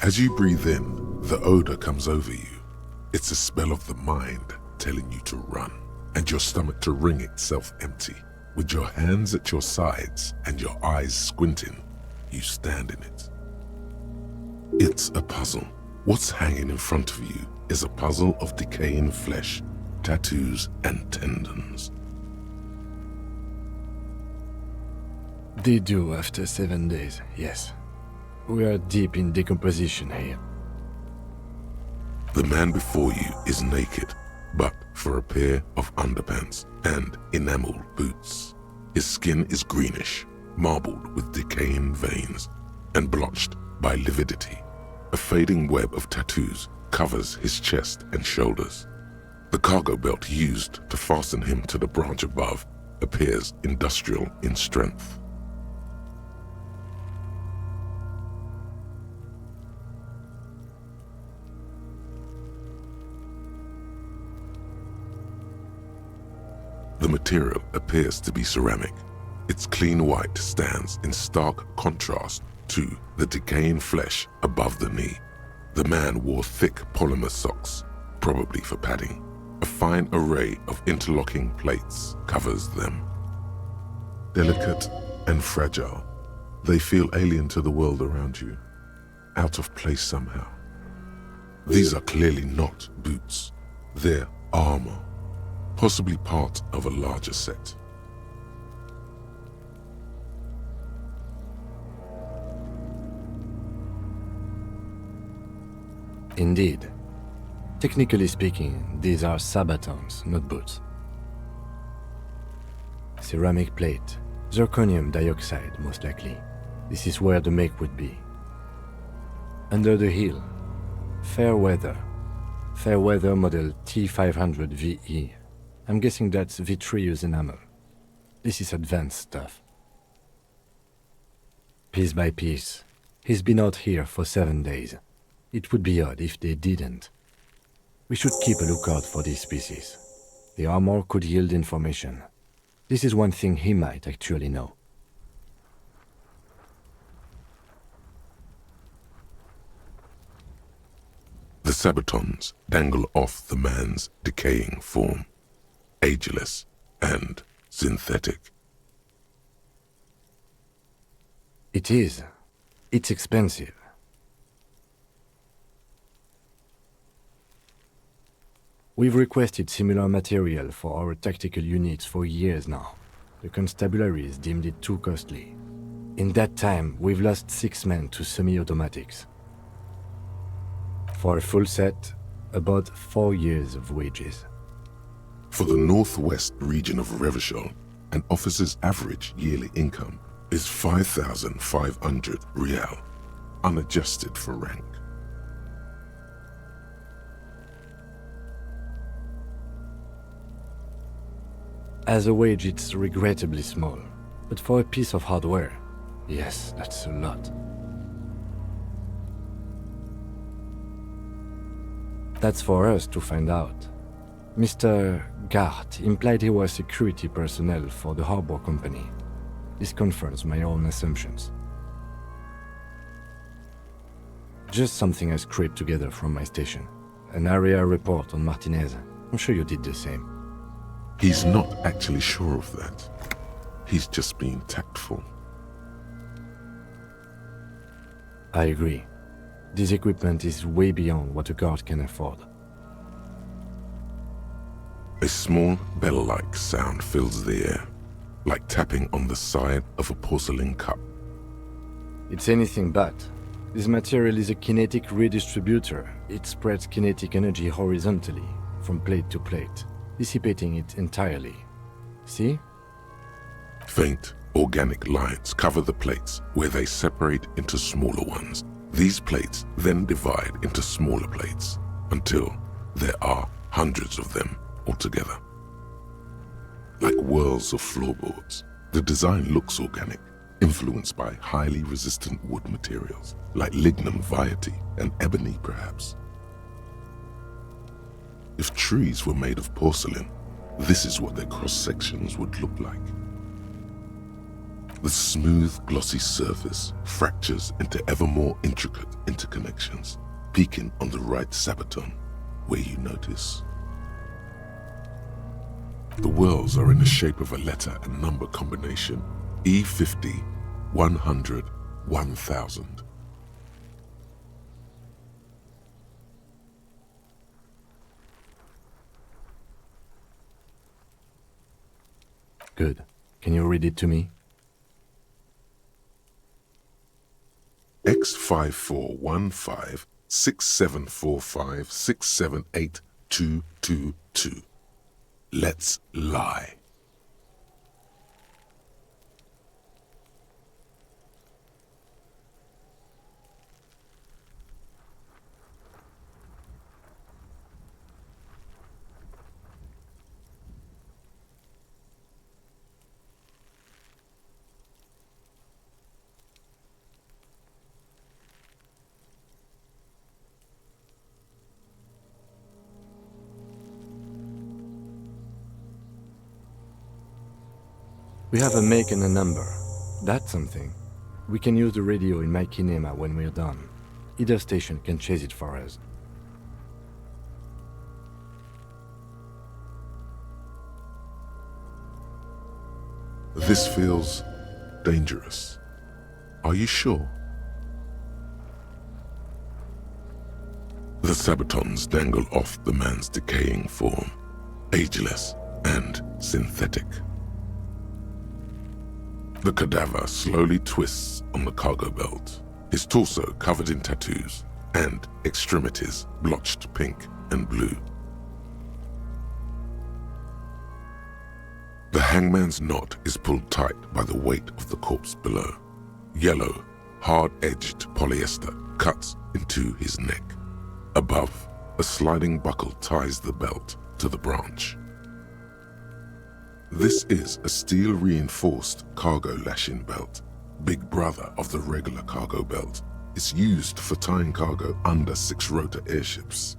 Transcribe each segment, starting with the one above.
As you breathe in, the odor comes over you. It's a spell of the mind telling you to run, and your stomach to wring itself empty. With your hands at your sides and your eyes squinting, you stand in it. It's a puzzle. What's hanging in front of you is a puzzle of decaying flesh, tattoos, and tendons. They do after 7 days, yes. We are deep in decomposition here. The man before you is naked, but for a pair of underpants and enameled boots. His skin is greenish, marbled with decaying veins, and blotched by lividity. A fading web of tattoos covers his chest and shoulders. The cargo belt used to fasten him to the branch above appears industrial in strength. The material appears to be ceramic. Its clean white stands in stark contrast to the decaying flesh above the knee. The man wore thick polymer socks, probably for padding. A fine array of interlocking plates covers them. Delicate and fragile, they feel alien to the world around you, out of place somehow. These are clearly not boots. They're armor, possibly part of a larger set. Indeed. Technically speaking, these are sabatons, not boots. Ceramic plate, zirconium dioxide most likely. This is where the make would be. Under the heel, fair weather model T500 VE. I'm guessing that's vitreous enamel. This is advanced stuff. Piece by piece. He's been out here for 7 days. It would be odd if they didn't. We should keep a lookout for these species. The armor could yield information. This is one thing he might actually know. The sabatons dangle off the man's decaying form, ageless and synthetic. It is. It's expensive. We've requested similar material for our tactical units for years now. The constabularies deemed it too costly. In that time, we've lost 6 men to semi-automatics. For a full set, about 4 years of wages. For the northwest region of Revachol, an officer's average yearly income is 5,500 rial, unadjusted for rank. As a wage, it's regrettably small. But for a piece of hardware, yes, that's a lot. That's for us to find out. Mr. Gart implied he was security personnel for the harbor company. This confirms my own assumptions. Just something I scraped together from my station. An area report on Martinez. I'm sure you did the same. He's not actually sure of that. He's just being tactful. I agree. This equipment is way beyond what a guard can afford. A small bell-like sound fills the air, like tapping on the side of a porcelain cup. It's anything but. This material is a kinetic redistributor. It spreads kinetic energy horizontally, from plate to plate, dissipating it entirely. See? Faint, organic lines cover the plates where they separate into smaller ones. These plates then divide into smaller plates until there are hundreds of them altogether. Like whirls of floorboards, the design looks organic, influenced by highly resistant wood materials, like lignum vitae and ebony perhaps. If trees were made of porcelain, this is what their cross-sections would look like. The smooth, glossy surface fractures into ever more intricate interconnections, peaking on the right sabaton, where you notice. The whorls are in the shape of a letter and number combination, E50, 100, 1000. Good. Can you read it to me? X5415 6745 678222. Let's lie. We have a make and a number. That's something. We can use the radio in my kinema when we're done. Either station can chase it for us. This feels dangerous. Are you sure? The sabatons dangle off the man's decaying form, ageless and synthetic. The cadaver slowly twists on the cargo belt, his torso covered in tattoos and extremities blotched pink and blue. The hangman's knot is pulled tight by the weight of the corpse below. Yellow, hard-edged polyester cuts into his neck. Above, a sliding buckle ties the belt to the branch. This is a steel-reinforced cargo lashing belt, big brother of the regular cargo belt. It's used for tying cargo under six-rotor airships.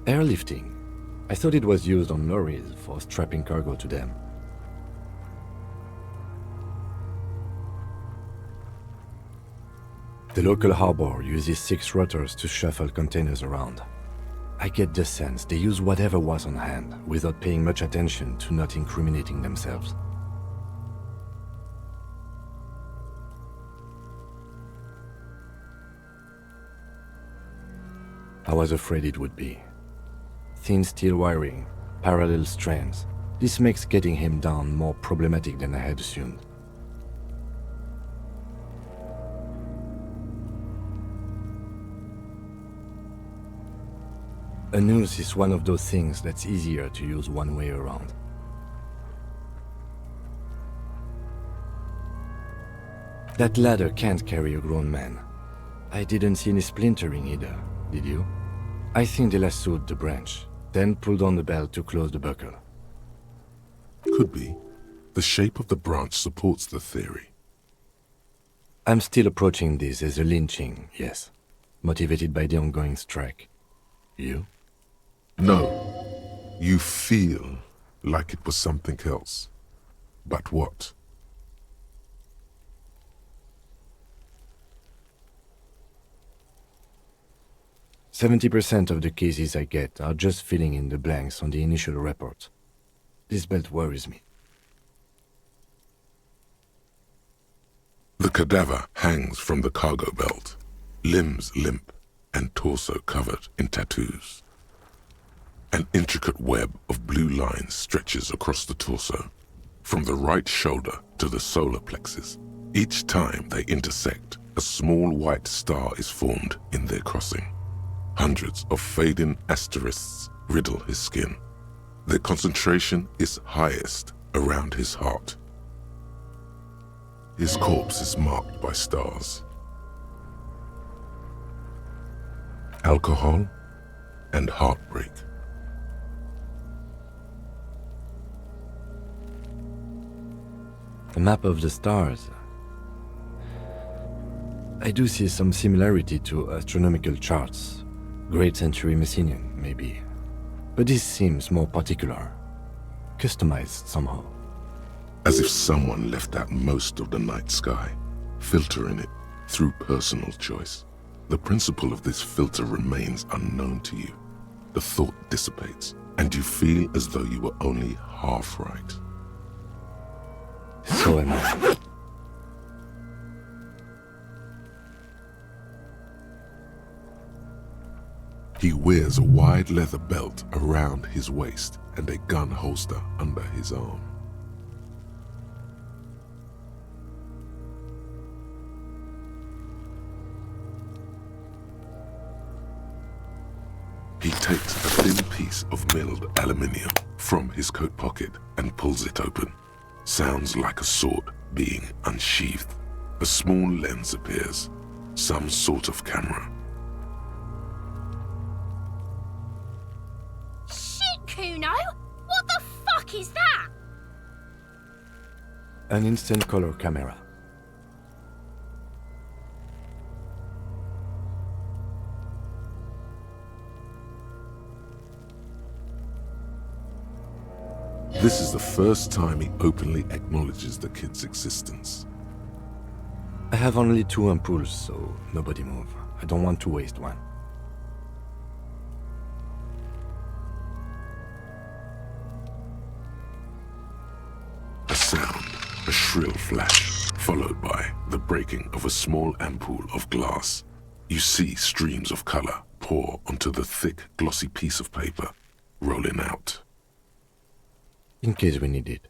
Airlifting. I thought it was used on lorries for strapping cargo to them. The local harbor uses 6 rotors to shuffle containers around. I get the sense they use whatever was on hand without paying much attention to not incriminating themselves. I was afraid it would be. Thin steel wiring, parallel strands. This makes getting him down more problematic than I had assumed. A noose is one of those things that's easier to use one way around. That ladder can't carry a grown man. I didn't see any splintering either, did you? I think they lassoed the branch, then pulled on the belt to close the buckle. Could be. The shape of the branch supports the theory. I'm still approaching this as a lynching, yes, motivated by the ongoing strike. You? No, you feel like it was something else. But what? %70 of the cases I get are just filling in the blanks on the initial report. This belt worries me. The cadaver hangs from the cargo belt, limbs limp and torso covered in tattoos. An intricate web of blue lines stretches across the torso, from the right shoulder to the solar plexus. Each time they intersect, a small white star is formed in their crossing. Hundreds of fading asterisks riddle his skin. Their concentration is highest around his heart. His corpse is marked by stars. Alcohol and heartbreak. A map of the stars. I do see some similarity to astronomical charts. Great century Messinian, maybe. But this seems more particular. Customized somehow. as if someone left out most of the night sky, filtering it through personal choice. The principle of this filter remains unknown to you. The thought dissipates, and you feel as though you were only half right. So am I. He wears a wide leather belt around his waist and a gun holster under his arm. He takes a thin piece of milled aluminium from his coat pocket and pulls it open. Sounds like a sword being unsheathed. A small lens appears, some sort of camera. Shit, Kuno! What the fuck is that? An instant color camera. This is the first time he openly acknowledges the kid's existence. I have only 2 ampoules, so nobody move. I don't want to waste one. A sound, a shrill flash, followed by the breaking of a small ampoule of glass. You see streams of color pour onto the thick, glossy piece of paper, rolling out. In case we need it.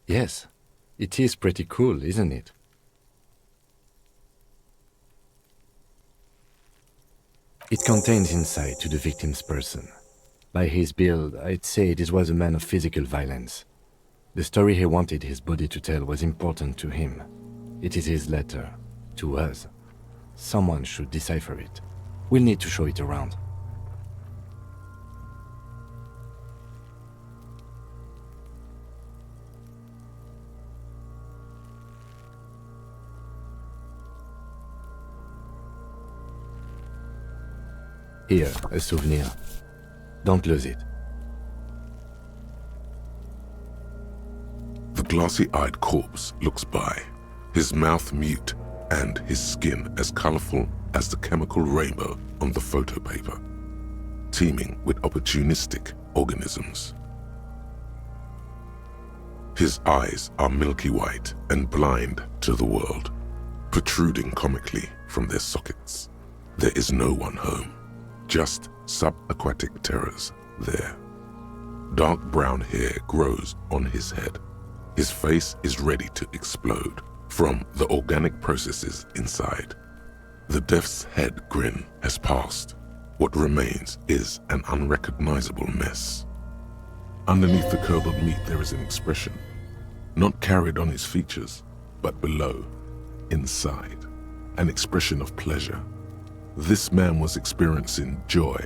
Yes, it is pretty cool, isn't it? It contains insight to the victim's person. By his build, I'd say this was a man of physical violence. The story he wanted his body to tell was important to him. It is his letter, to us. Someone should decipher it. We'll need to show it around. Here, a souvenir. Don't lose it. The glossy-eyed corpse looks by, his mouth mute and his skin as colorful as the chemical rainbow on the photo paper, teeming with opportunistic organisms. His eyes are milky white and blind to the world, protruding comically from their sockets. There is no one home. Just subaquatic terrors there. Dark brown hair grows on his head. His face is ready to explode from the organic processes inside. The death's head grin has passed. What remains is an unrecognizable mess. Underneath the curdled meat there is an expression, not carried on his features, but below, inside, an expression of pleasure. This man was experiencing joy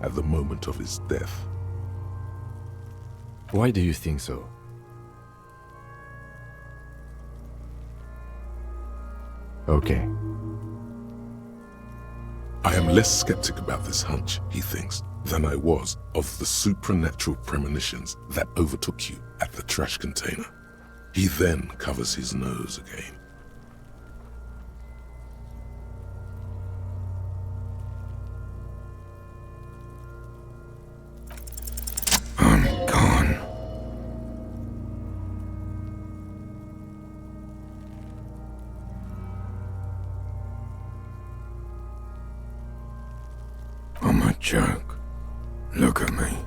at the moment of his death. Why do you think so? Okay. I am less skeptic about this hunch, he thinks, than I was of the supernatural premonitions that overtook you at the trash container. He then covers his nose again. I'm a joke. Look at me.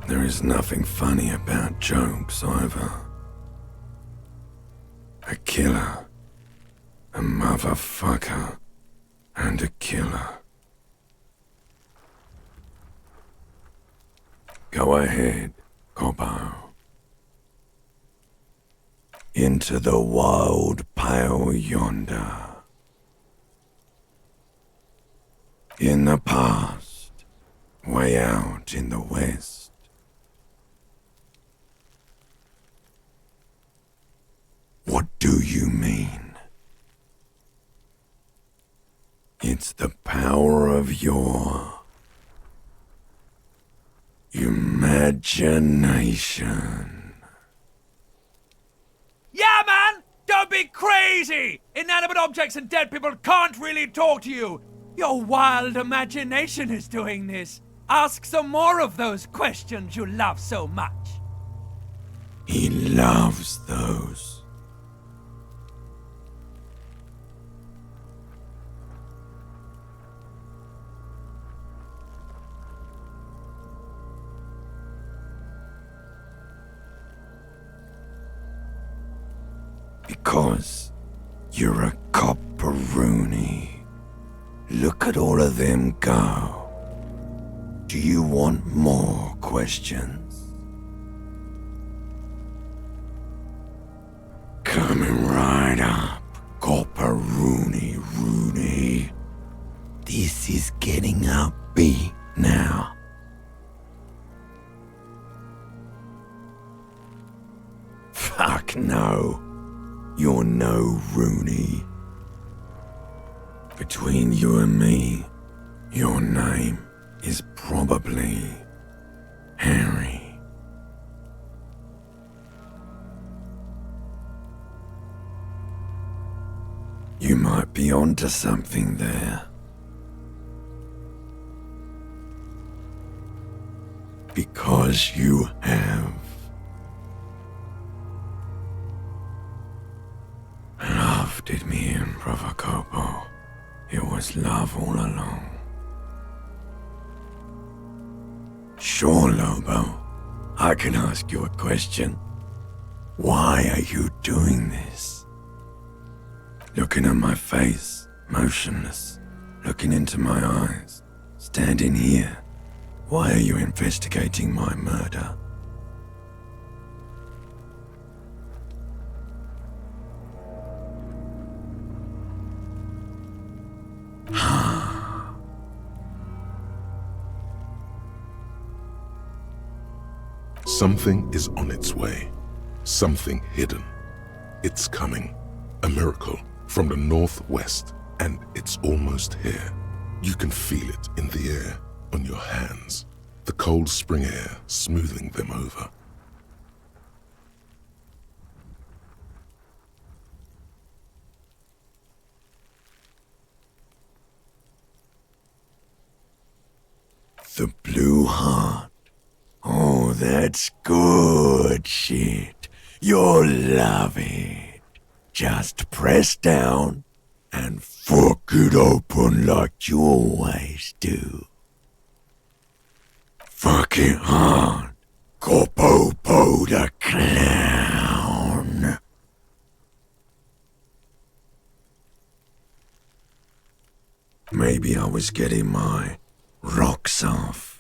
There is nothing funny about jokes either. A killer, a motherfucker, and a killer. Go ahead, Cobbo. into the wild pale yonder. In the past, way out in the west. What do you mean? It's the power of your imagination. Yeah, man! Don't be crazy! Inanimate objects and dead people can't really talk to you! Your wild imagination is doing this. Ask some more of those questions you love so much. He loves those. Because you're a copperoonie. Look at all of them go. Do you want more questions? Coming right up, copperoonie. This is getting upbeat now. Fuck no. You're no Rooney. Between you and me, your name is probably Harry. You might be onto something there. Because you have. Love did me in, Provocopo. It was love all along. Sure, Lobo. I can ask you a question. Why are you doing this? Looking at my face, motionless, looking into my eyes, standing here. Why are you investigating my murder? Something is on its way. Something hidden. It's coming. A miracle from the northwest, and it's almost here. You can feel it in the air, on your hands. The cold spring air smoothing them over. The blue heart. Oh, that's good shit. You'll love it. Just press down and fuck it open like you always do. Fuck it hard. Corpopo the clown. Maybe I was getting my rocks off.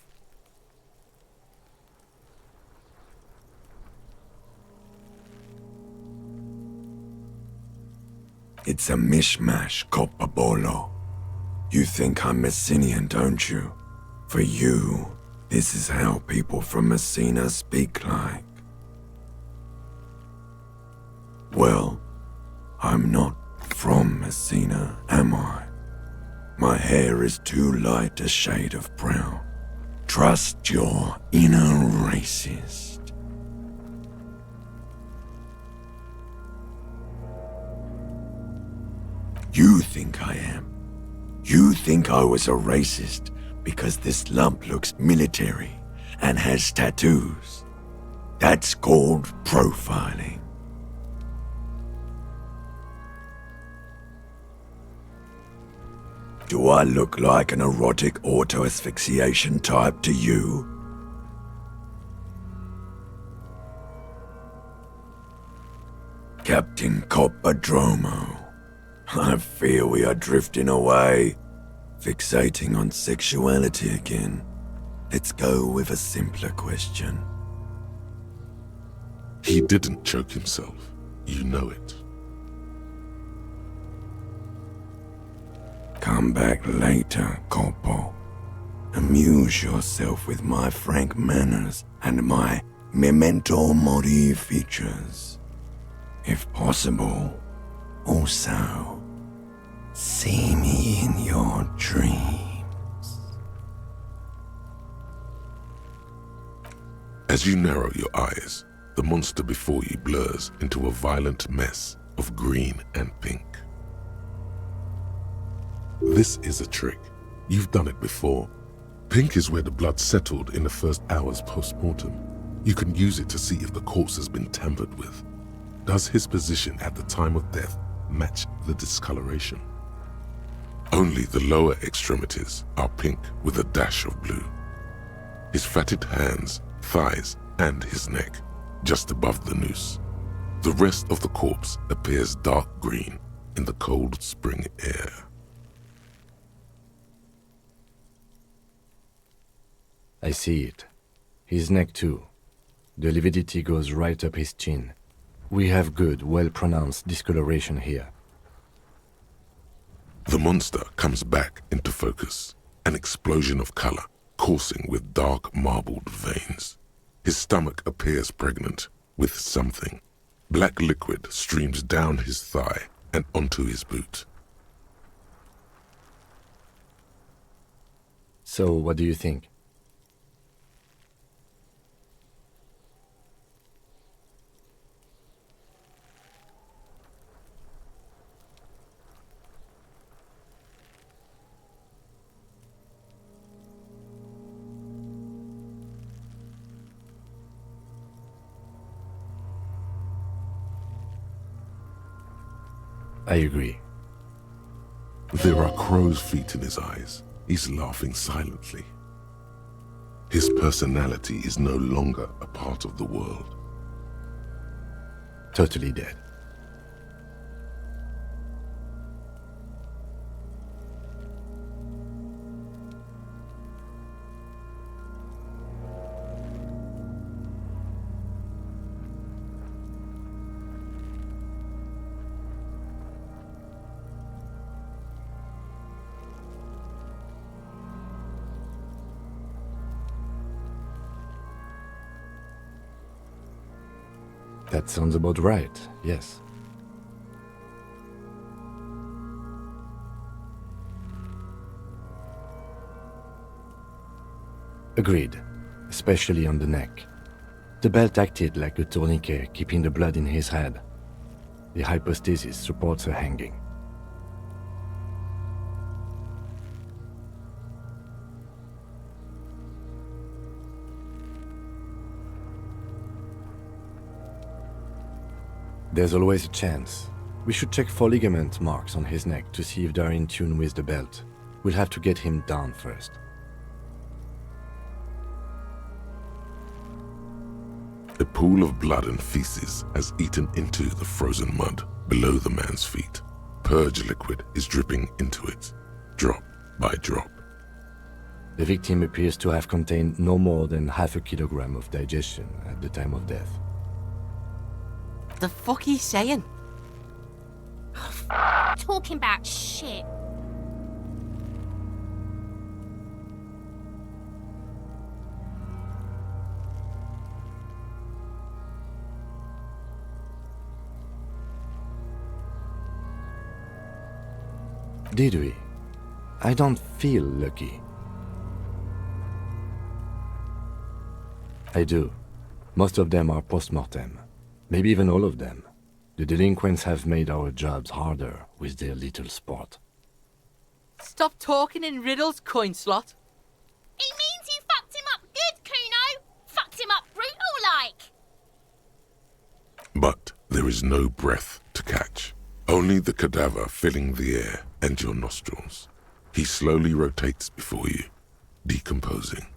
It's a mishmash, Copperbolo. You think I'm Messinian, don't you? For you, this is how people from Messina speak like. Well, I'm not from Messina, am I? My hair is too light a shade of brown. Trust your inner racist. You think I am. You think I was a racist because this lump looks military and has tattoos. That's called profiling. Do I look like an erotic auto-asphyxiation type to you? Captain Copperdromo, I fear we are drifting away, fixating on sexuality again. Let's go with a simpler question. He didn't choke himself. you know it. Come back later, Corpo. Amuse yourself with my frank manners and my memento mori features. If possible, also, see me in your dreams. As you narrow your eyes, the monster before you blurs into a violent mess of green and pink. This is a trick. You've done it before. Pink is where the blood settled in the first hours post-mortem. You can use it to see if the corpse has been tampered with. Does his position at the time of death match the discoloration? Only the lower extremities are pink with a dash of blue. His fatted hands, thighs, and his neck, just above the noose. The rest of the corpse appears dark green in the cold spring air. I see it. His neck too. The lividity goes right up his chin. We have good, well-pronounced discoloration here. The monster comes back into focus, an explosion of color, coursing with dark marbled veins. His stomach appears pregnant with something. Black liquid streams down his thigh and onto his boot. So, what do you think? I agree. There are crow's feet in his eyes. He's laughing silently. His personality is no longer a part of the world. Totally dead. That sounds about right, yes. Agreed, especially on the neck. The belt acted like a tourniquet, keeping the blood in his head. The hypostasis supports a hanging. There's always a chance. We should check for ligament marks on his neck to see if they're in tune with the belt. We'll have to get him down first. A pool of blood and feces has eaten into the frozen mud below the man's feet. Purge liquid is dripping into it, drop by drop. The victim appears to have contained no more than half a kilogram of digestion at the time of death. The fuck he's saying? Talking about shit. Did we? I don't feel lucky. I do. Most of them are post-mortem. Maybe even all of them. The delinquents have made our jobs harder with their little sport. Stop talking in riddles, coin slot. It means you fucked him up good, Kuno. Fucked him up brutal like. But there is no breath to catch. Only the cadaver filling the air and your nostrils. He slowly rotates before you, decomposing.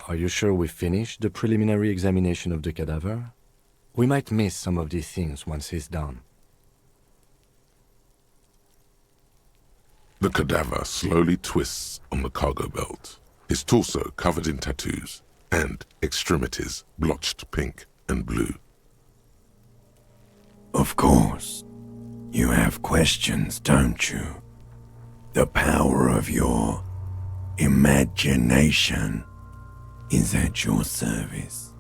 Are you sure we finished the preliminary examination of the cadaver? We might miss some of these things once he's done. The cadaver slowly twists on the cargo belt, his torso covered in tattoos and extremities blotched pink and blue. Of course, you have questions, don't you? The power of your imagination is at your service.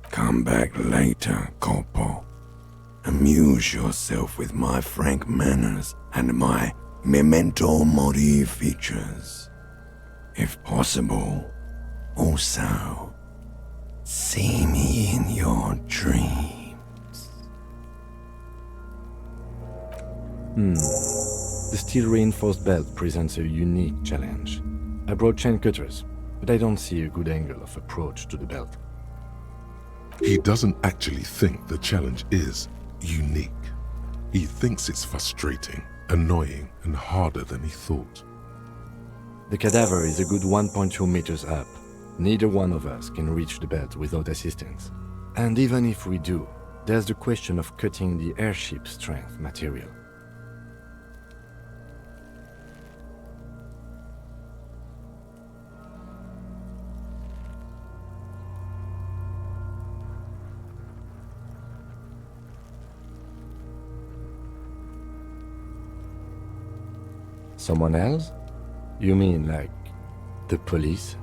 Come back later, Corpo. Amuse yourself with my frank manners and my memento mori features. If possible, also, see me in your dreams. The steel-reinforced belt presents a unique challenge. I brought chain cutters, but I don't see a good angle of approach to the belt. He doesn't actually think the challenge is unique. He thinks it's frustrating, annoying, and harder than he thought. The cadaver is a good 1.2 meters up. Neither one of us can reach the belt without assistance. And even if we do, there's the question of cutting the airship strength material. Someone else? You mean like the police?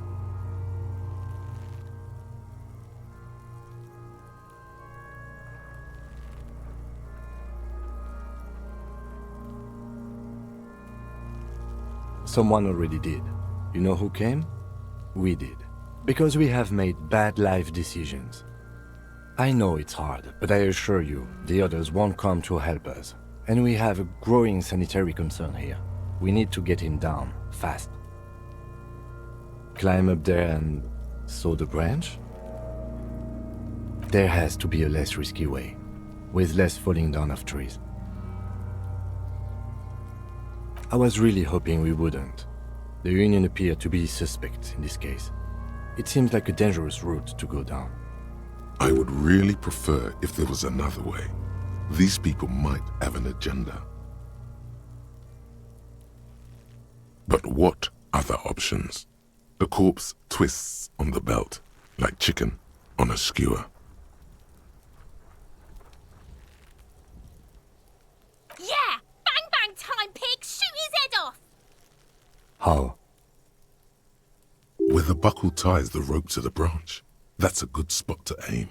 Someone already did. You know who came? We did. Because we have made bad life decisions. I know it's hard, but I assure you, the others won't come to help us. And we have a growing sanitary concern here. We need to get him down, fast. Climb up there and saw the branch? There has to be a less risky way, with less falling down of trees. I was really hoping we wouldn't. The Union appeared to be suspect in this case. It seems like a dangerous route to go down. I would really prefer if there was another way. These people might have an agenda. But what other options? The corpse twists on the belt, like chicken on a skewer. Yeah! Bang bang time, pig! Shoot his head off! How? Where the buckle ties the rope to the branch. That's a good spot to aim.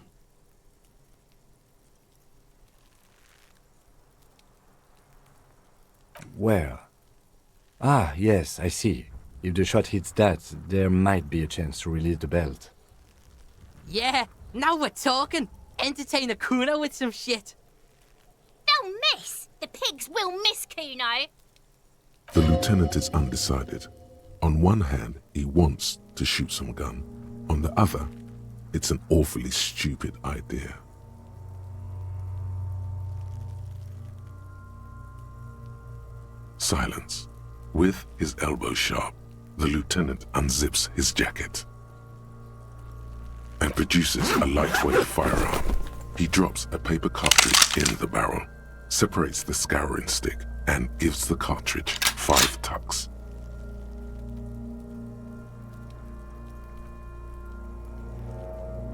Where? Ah, yes, I see. If the shot hits that, there might be a chance to release the belt. Yeah, now we're talking. Entertain a Kuno with some shit. They'll miss! The pigs will miss Kuno! The lieutenant is undecided. On one hand, he wants to shoot some gun. On the other, it's an awfully stupid idea. Silence. With his elbow sharp, the lieutenant unzips his jacket and produces a lightweight firearm. He drops a paper cartridge in the barrel, separates the scouring stick, and gives the cartridge 5 tucks.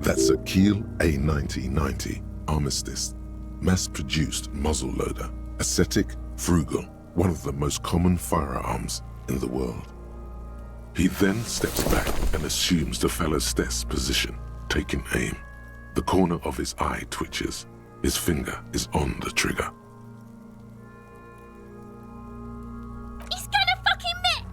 That's a Kiel A9090 Armistice, mass-produced muzzleloader, ascetic, frugal, one of the most common firearms in the world. He then steps back and assumes the fellow's desk position, taking aim. The corner of his eye twitches. His finger is on the trigger. He's gonna fucking miss!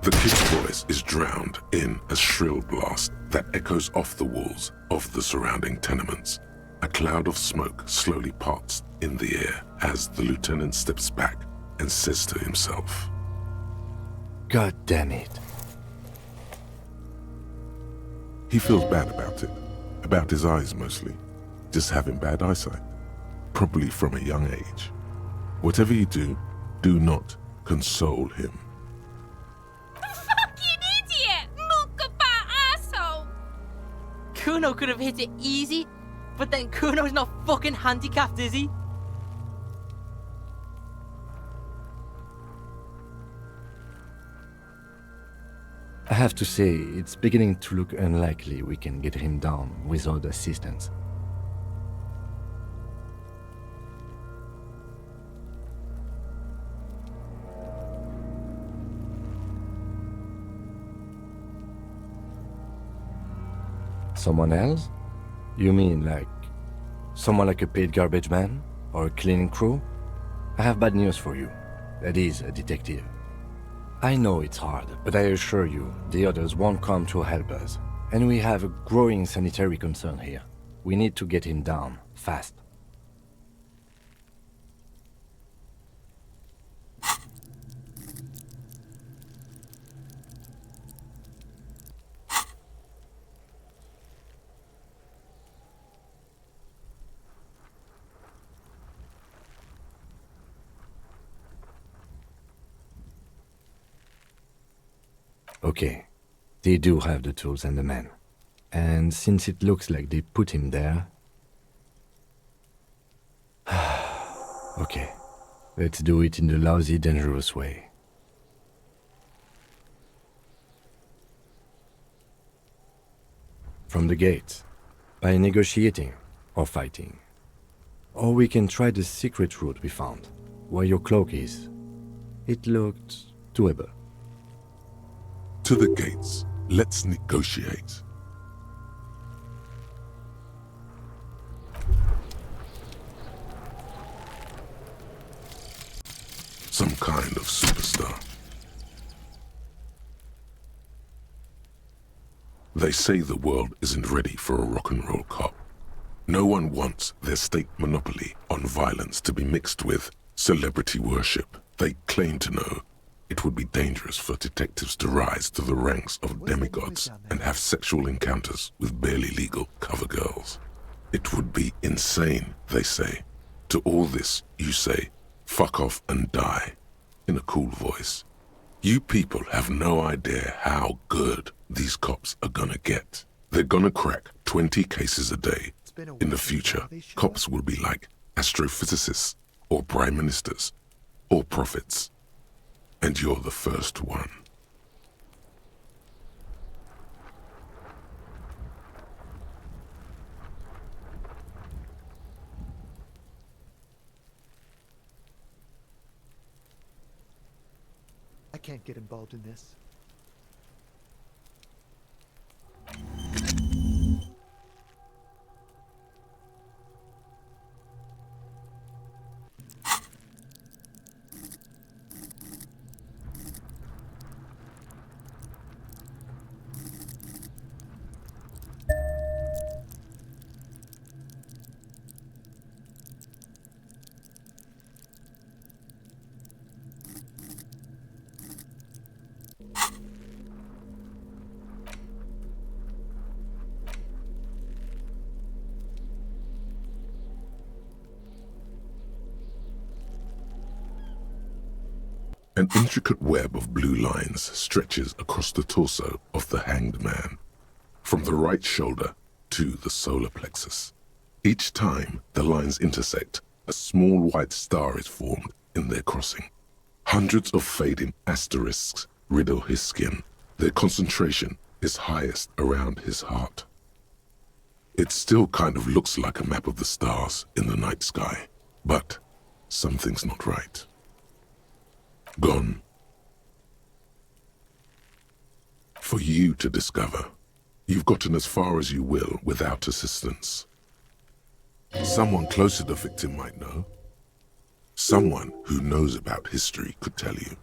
The kid's voice is drowned in a shrill blast that echoes off the walls of the surrounding tenements. A cloud of smoke slowly parts in the air as the lieutenant steps back and says to himself, God damn it. he feels bad about his eyes mostly, just having bad eyesight, probably from a young age. Whatever you do, do not console him. Fucking idiot! Mookabat asshole! Kuno could have hit it easy, but then Kuno's not fucking handicapped, is he? I have to say, it's beginning to look unlikely we can get him down without assistance. Someone else? You mean like someone like a paid garbage man? Or a cleaning crew? I have bad news for you. That is a detective. I know it's hard, but I assure you, the others won't come to help us. And we have a growing sanitary concern here. We need to get him down, fast. Okay, they do have the tools and the men. And since it looks like they put him there... Okay, let's do it in the lousy, dangerous way. From the gates, by negotiating or fighting. Or we can try the secret route we found, where your cloak is. It looked doable. To the gates. Let's negotiate. Some kind of superstar. They say the world isn't ready for a rock and roll cop. No one wants their state monopoly on violence to be mixed with celebrity worship. They claim to know it would be dangerous for detectives to rise to the ranks of demigods and have sexual encounters with barely legal cover girls. It would be insane, they say. To all this, you say, fuck off and die, in a cool voice. You people have no idea how good these cops are gonna get. They're gonna crack 20 cases a day. In the future, cops will be like astrophysicists, or prime ministers, or prophets. And you're the first one. I can't get involved in this. An intricate web of blue lines stretches across the torso of the hanged man, from the right shoulder to the solar plexus. Each time the lines intersect, a small white star is formed in their crossing. Hundreds of fading asterisks riddle his skin. Their concentration is highest around his heart. It still kind of looks like a map of the stars in the night sky, but something's not right. Gone. For you to discover. You've gotten as far as you will without assistance. Someone close to the victim might know. Someone who knows about history could tell you.